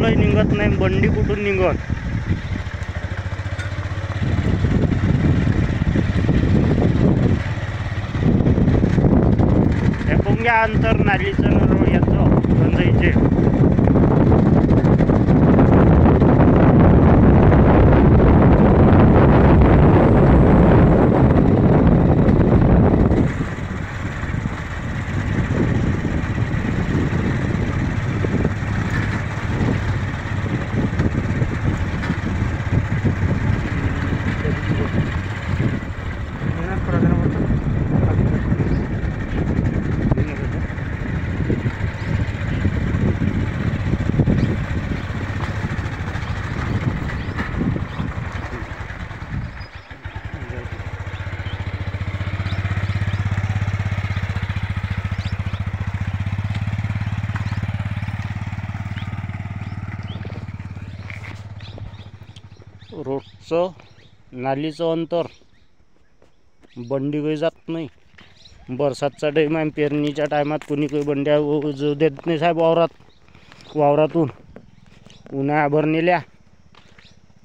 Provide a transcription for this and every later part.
पेट्रोलही निघत नाही, बंडी कुठून निघत. हे कोंग्या अंतर नालीचं याचं गंजईचे. रोडचं नालीचं अंतर बंडी काही जात नाही. बरसातचा टाईम आहे, पेरणीच्या टायमात कोणी काही बंड्या जाऊ देत नाही साहेब वावरातून. उन्हाळ्याभर नेल्या.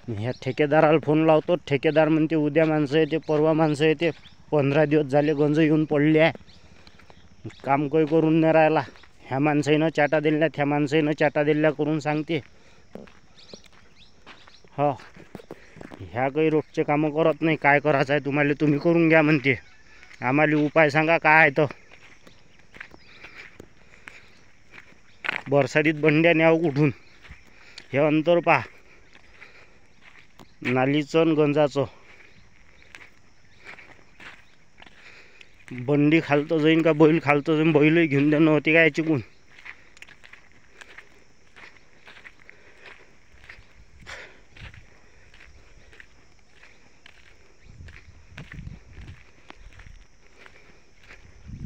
ह्या ठेकेदाराला फोन लावतो, ठेकेदार म्हणते उद्या माणसं येते, परवा माणसं येते. 15 दिवस झाले गंज येऊन पडले आहे, काम काही करून नाही राहिला. ह्या माणसाईनं चाटा दिल्या, ह्या माणसाईनं चाटा दिल्या करून सांगते. हो, ह्या काही रोडचे कामं करत नाही. काय करायचं आहे तुम्हाला, तुम्ही करून घ्या म्हणते. आम्हाला उपाय सांगा काय आहे. तर बरसातीत बंड्या न्यावं कुठून, हे अंतर पहा नालीचं आणि गंजाचं. बंडी खालतं जाईन का बैल खालतं जाईन, बैलही घेऊन देणं होती काय चिकून.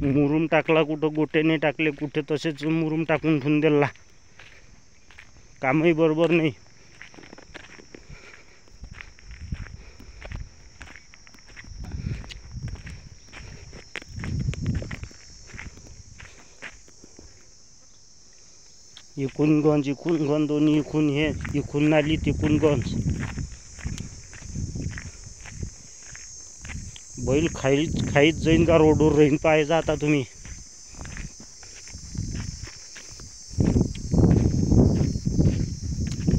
मुरुम टाकला, कुठं गोटे नाही टाकले, कुठे तसेच मुरुम टाकून ठेवून दिला. कामही बरोबर नाही. इकून गंज दोन्ही इकून हे, इकून नाली तिकून गंज. बैल खाईत जाईन का रोडवर राहीन पाहायचं आता तुम्ही.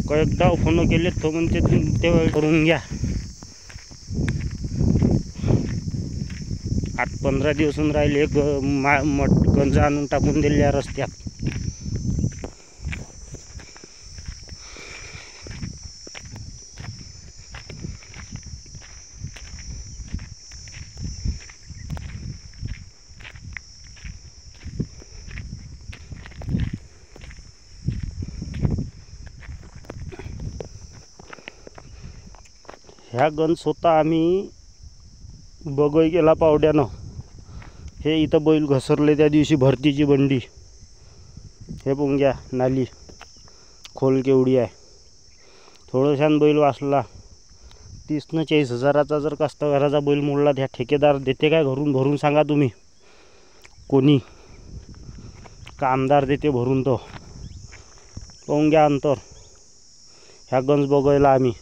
कয়েকটা फोन केले तो म्हणते ते करून घ्या. 8-15 दिवसून राहिले गंज आणून टाकून दिल्या रस्त्यात. ह्या गंज स्वतः आम्ही बघाई गेला पावड्यानं. हे इथं बैल घसरले त्या दिवशी भरतीची बंडी. हे पुंग्या नाली खोल केवढी आहे. थोडंशान बैल वाचला. 30 न 40 हजाराचा जर कास्तकाराचा बैल मोडला, त्या ठेकेदार देते काय घरून भरून सांगा तुम्ही. कोणी का आमदार देते भरून. तो पुंग्या अंतर ह्या गंज बघायला आम्ही.